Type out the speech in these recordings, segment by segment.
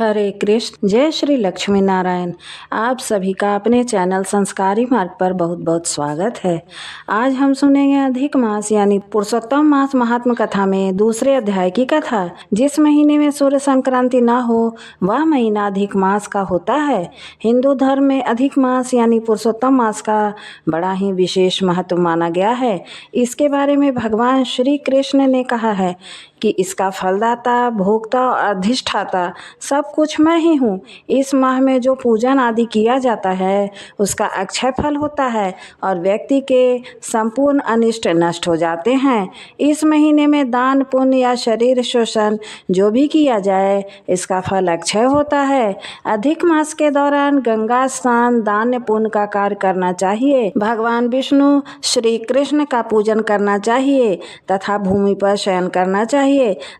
हरे कृष्ण। जय श्री लक्ष्मी नारायण। आप सभी का अपने चैनल संस्कारी मार्ग पर बहुत बहुत स्वागत है। आज हम सुनेंगे अधिक मास यानी पुरुषोत्तम मास महात्म कथा में दूसरे अध्याय की कथा। जिस महीने में सूर्य संक्रांति न हो वह महीना अधिक मास का होता है। हिंदू धर्म में अधिक मास यानी पुरुषोत्तम मास का बड़ा ही विशेष महत्व माना गया है। इसके बारे में भगवान श्री कृष्ण ने कहा है कि इसका फलदाता, भोक्ता और अधिष्ठाता सब कुछ मैं ही हूँ। इस माह में जो पूजन आदि किया जाता है उसका अक्षय फल होता है और व्यक्ति के संपूर्ण अनिष्ट नष्ट हो जाते हैं। इस महीने में दान पुण्य या शरीर शोषण जो भी किया जाए इसका फल अक्षय होता है। अधिक मास के दौरान गंगा स्नान, दान पुण्य का कार्य करना चाहिए। भगवान विष्णु श्री कृष्ण का पूजन करना चाहिए तथा भूमि पर शयन करना चाहिए।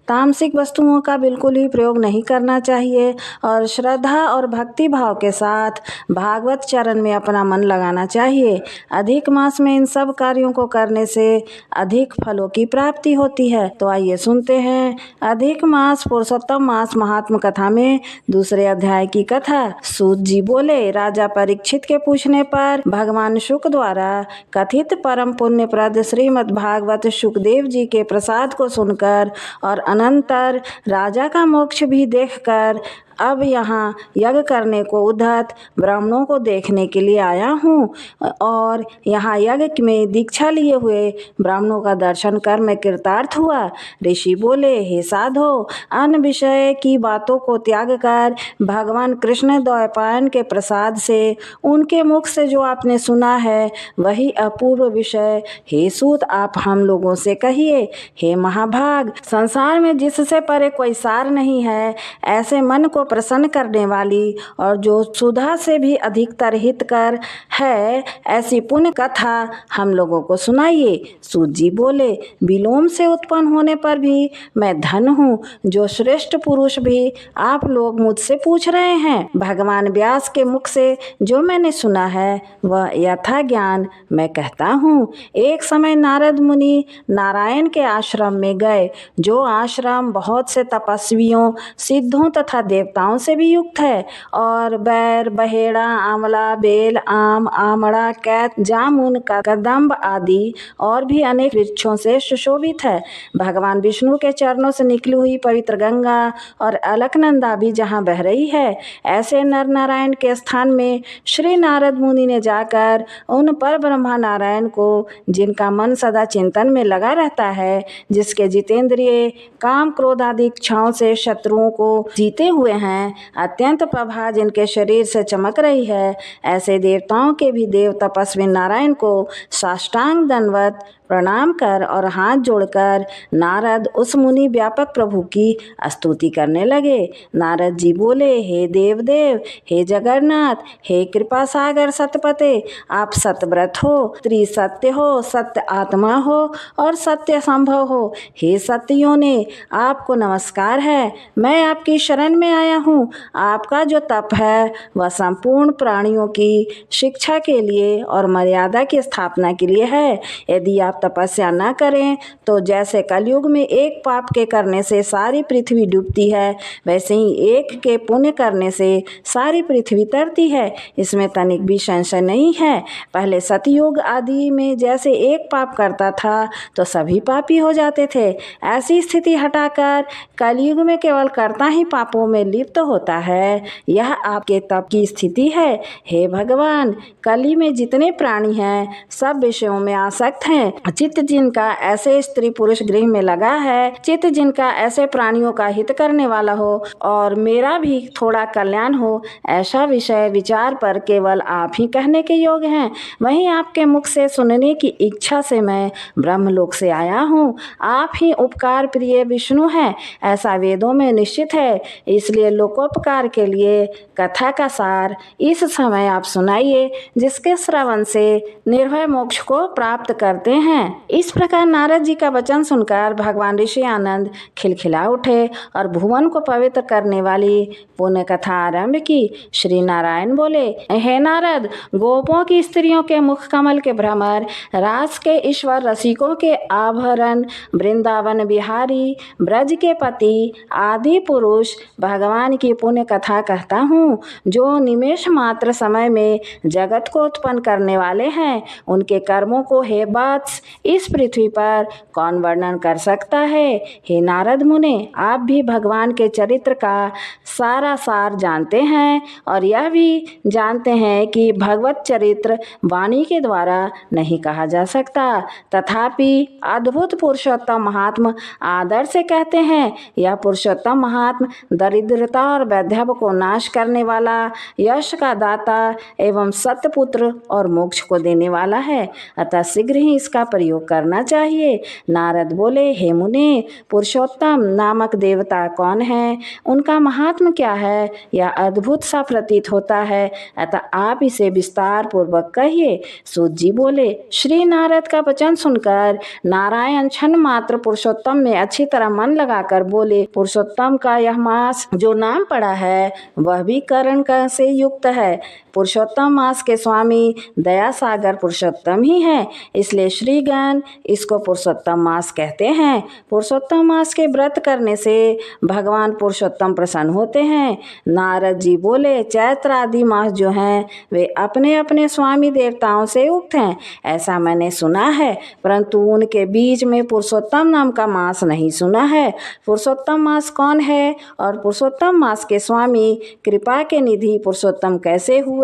तामसिक वस्तुओं का बिल्कुल ही प्रयोग नहीं करना चाहिए और श्रद्धा और भक्ति भाव के साथ भागवत चरण में अपना मन लगाना चाहिए। अधिक मास में इन सब कार्यों को करने से अधिक फलों की प्राप्ति होती है। तो आइए सुनते हैं अधिक मास पुरुषोत्तम मास महात्म कथा में दूसरे अध्याय की कथा। सूत जी बोले, राजा परीक्षित के पूछने पर भगवान शुक द्वारा कथित परम पुण्यप्रद श्रीमद् भागवत शुकदेव जी के प्रसाद को सुनकर और अनंतर राजा का मोक्ष भी देखकर अब यहाँ यज्ञ करने को उद्धत ब्राह्मणों को देखने के लिए आया हूँ और यहाँ यज्ञ में दीक्षा लिए हुए ब्राह्मणों का दर्शन कर मैं कृतार्थ हुआ। ऋषि बोले, हे साधो, अन्य विषय की बातों को त्याग कर भगवान कृष्ण द्वैपायन के प्रसाद से उनके मुख से जो आपने सुना है वही अपूर्व विषय हे सूत आप हम लोगों से कहिए। हे महाभाग, संसार में जिससे परे कोई सार नहीं है, ऐसे मन को प्रसन्न करने वाली और जो सुधा से भी अधिकतर हितकर है, ऐसी पुण्य कथा हम लोगों को सुनाइए। सूत जी बोले, विलोम से उत्पन्न होने पर भी मैं धन हूँ, जो श्रेष्ठ पुरुष भी आप लोग मुझसे पूछ रहे हैं। भगवान व्यास के मुख से जो मैंने सुना है वह यथा ज्ञान मैं कहता हूँ। एक समय नारद मुनि नारायण के आश्रम में गए, जो आश्रम बहुत से तपस्वियों, सिद्धों तथा देवताओं से भी युक्त है और बैर, बहेड़ा, आंवला, बेल, आम, आमड़ा, कैत, जामुन, कदम्ब आदि और भी अनेक वृक्षों से सुशोभित है। भगवान विष्णु के चरणों से निकली हुई पवित्र गंगा और अलकनंदा भी जहाँ बह रही है, ऐसे नर नारायण के स्थान में श्री नारद मुनि ने जाकर उन पर ब्रह्मा नारायण को, जिनका मन सदा चिंतन में लगा रहता है, जिसके जितेंद्रिय काम क्रोध आदि इच्छाओं से शत्रुओं को जीते हुए हैं, अत्यंत प्रभा जिनके शरीर से चमक रही है, ऐसे देवताओं के भी देव तपस्वी नारायण को साष्टांग दंडवत प्रणाम कर और हाथ जोड़कर नारद उस मुनि व्यापक प्रभु की स्तुति करने लगे। नारद जी बोले, हे देवदेव, हे जगन्नाथ, हे कृपा सागर सतपते, आप सतव्रत हो, त्रिसत्य हो, सत्य आत्मा हो और सत्य संभव हो। हे सत्यों ने आपको नमस्कार है। मैं आपकी शरण में आया हूँ। आपका जो तप है वह संपूर्ण प्राणियों की शिक्षा के लिए और मर्यादा की स्थापना के लिए है। यदि आप तपस्या न करें तो जैसे कलयुग में एक पाप के करने से सारी पृथ्वी डूबती है, वैसे ही एक के पुण्य करने से सारी पृथ्वी तरती है। इसमें तनिक भी संशय नहीं है। पहले सतयुग आदि में जैसे एक पाप करता था तो सभी पापी हो जाते थे। ऐसी स्थिति हटाकर कलयुग में केवल कर्ता ही पापों में लिप्त होता है। यह आपके तप की स्थिति है। हे भगवान, कली में जितने प्राणी हैं सब विषयों में आसक्त हैं। चित्त जिनका ऐसे स्त्री पुरुष गृह में लगा है, चित्त जिनका ऐसे प्राणियों का हित करने वाला हो और मेरा भी थोड़ा कल्याण हो, ऐसा विषय विचार पर केवल आप ही कहने के योग्य हैं। वहीं आपके मुख से सुनने की इच्छा से मैं ब्रह्मलोक से आया हूँ। आप ही उपकार प्रिय विष्णु हैं, ऐसा वेदों में निश्चित है। इसलिए लोकोपकार के लिए कथा का सार इस समय आप सुनाइए, जिसके श्रवण से निर्भय मोक्ष को प्राप्त करते हैं। हैं। इस प्रकार नारद जी का वचन सुनकर भगवान ऋषि आनंद खिलखिला उठे और भुवन को पवित्र करने वाली पुण्य कथा आरंभ की। श्री नारायण बोले, हे नारद, गोपों की स्त्रियों के मुख कमल के भ्रमर, रास के ईश्वर रसिकों के आभरण, वृंदावन बिहारी, ब्रज के पति आदि पुरुष भगवान की पुण्य कथा कहता हूँ, जो निमेष मात्र समय में जगत को उत्पन्न करने वाले हैं। उनके कर्मों को हे वत्स इस पृथ्वी पर कौन वर्णन कर सकता है। हे नारद मुने, आप भी भगवान के चरित्र का सारा सार जानते हैं और यह भी जानते हैं कि भगवत चरित्र वाणी के द्वारा नहीं कहा जा सकता। तथापि अद्भुत पुरुषोत्तम महात्मा आदर से कहते हैं, यह पुरुषोत्तम महात्मा दरिद्रता और वैधव्य को नाश करने वाला, यश का दाता एवं सत्यपुत्र और मोक्ष को देने वाला है, अतः शीघ्र ही इसका प्रयोग करना चाहिए। नारद बोले, हे मुने, पुरुषोत्तम नामक देवता कौन है, उनका महात्मा क्या है, यह अद्भुत सा प्रतीत होता है, अतः आप इसे विस्तार पूर्वक कहिए। सूत जी बोले, श्री नारद का वचन सुनकर नारायण क्षण मात्र पुरुषोत्तम में अच्छी तरह मन लगाकर बोले, पुरुषोत्तम का यह मास जो नाम पड़ा है वह भी करण का से युक्त है। पुरुषोत्तम मास के स्वामी दया सागर पुरुषोत्तम ही हैं, इसलिए श्रीगण इसको पुरुषोत्तम मास कहते हैं। पुरुषोत्तम मास के व्रत करने से भगवान पुरुषोत्तम प्रसन्न होते हैं। नारद जी बोले, चैत्र आदि मास जो हैं वे अपने अपने स्वामी देवताओं से युक्त हैं, ऐसा मैंने सुना है, परंतु उनके बीच में पुरुषोत्तम नाम का मास नहीं सुना है। पुरुषोत्तम मास कौन है और पुरुषोत्तम मास के स्वामी कृपा के निधि पुरुषोत्तम कैसे हुए?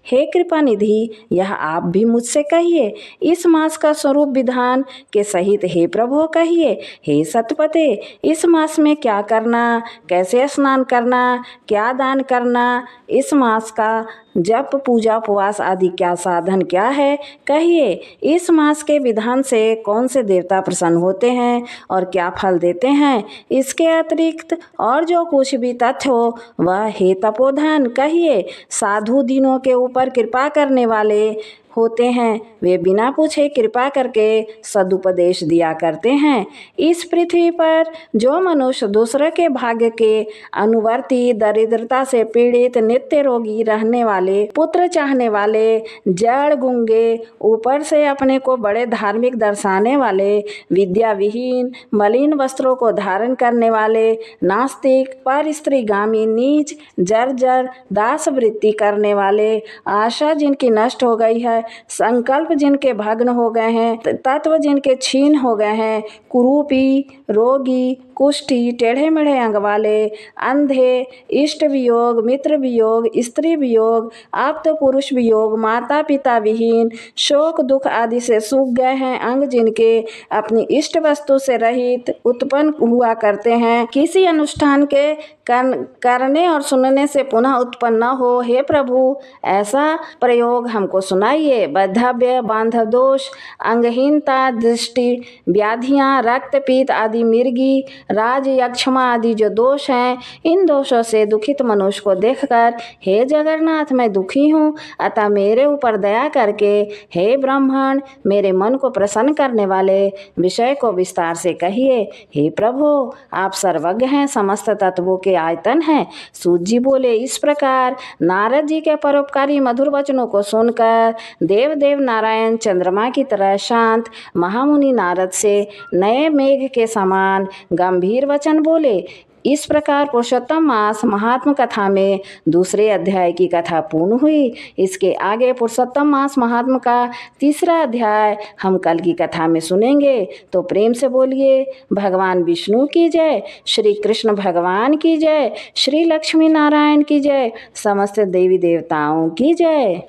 हे कृपा निधि, यह आप भी मुझसे कहिए। इस मास का स्वरूप विधान के सहित हे प्रभु कहिए। हे सतपते, इस मास में क्या करना, कैसे स्नान करना, क्या दान करना, इस मास का जप पूजा उपवास आदि क्या साधन क्या है, कहिए। इस मास के विधान से कौन से देवता प्रसन्न होते हैं और क्या फल देते हैं, इसके अतिरिक्त और जो कुछ भी तथ्य हो वह हे तपोधन कहिए। साधु दिनों के ऊपर कृपा करने वाले होते हैं, वे बिना पूछे कृपा करके सदुपदेश दिया करते हैं। इस पृथ्वी पर जो मनुष्य दूसरे के भाग्य के अनुवर्ती, दरिद्रता से पीड़ित, नित्य रोगी रहने वाले, पुत्र चाहने वाले, जड़ गूंगे, ऊपर से अपने को बड़े धार्मिक दर्शाने वाले, विद्या विहीन, मलिन वस्त्रों को धारण करने वाले, नास्तिक, पर स्त्रीगामी, नीच, जर्जर, दास वृत्ति करने वाले, आशा जिनकी नष्ट हो गई है, संकल्प जिनके भग्न हो गए हैं, तत्व जिनके छीन हो गए हैं, कुरूपी, रोगी, कुष्ठी, टेढ़े मेढ़े अंग वाले, अंधे, इष्ट वियोग, मित्र वियोग, स्त्री वियोग, आप्त पुरुष वियोग, माता पिता विहीन, शोक दुख आदि से सूख गए हैं, अंग जिनके अपनी इष्ट वस्तु से रहित उत्पन्न हुआ करते हैं, किसी अनुष्ठान के करने और सुनने से पुनः उत्पन्न न हो, हे प्रभु ऐसा प्रयोग हमको सुनाइए। वैधव्य, बांधव दोष, अंगहीनता, दृष्टि व्याधियाँ, रक्तपीत आदि मिर्गी, राज यक्षमा आदि जो दोष हैं, इन दोषों से दुखित मनुष्य को देखकर हे जगन्नाथ मैं दुखी हूँ, अतः मेरे ऊपर दया करके हे ब्राह्मण मेरे मन को प्रसन्न करने वाले विषय को विस्तार से कहिए। हे प्रभु आप सर्वज्ञ हैं, समस्त तत्वों के आयतन हैं। सूत जी बोले, इस प्रकार नारद जी के परोपकारी मधुर वचनों को सुनकर देव नारायण चंद्रमा की तरह शांत महामुनि नारद से नए मेघ के समान गंभीर वचन बोले। इस प्रकार पुरुषोत्तम मास महात्म कथा में दूसरे अध्याय की कथा पूर्ण हुई। इसके आगे पुरुषोत्तम मास महात्म का तीसरा अध्याय हम कल की कथा में सुनेंगे। तो प्रेम से बोलिए भगवान विष्णु की जय, श्री कृष्ण भगवान की जय, श्री लक्ष्मी नारायण की जय, समस्त देवी देवताओं की जय।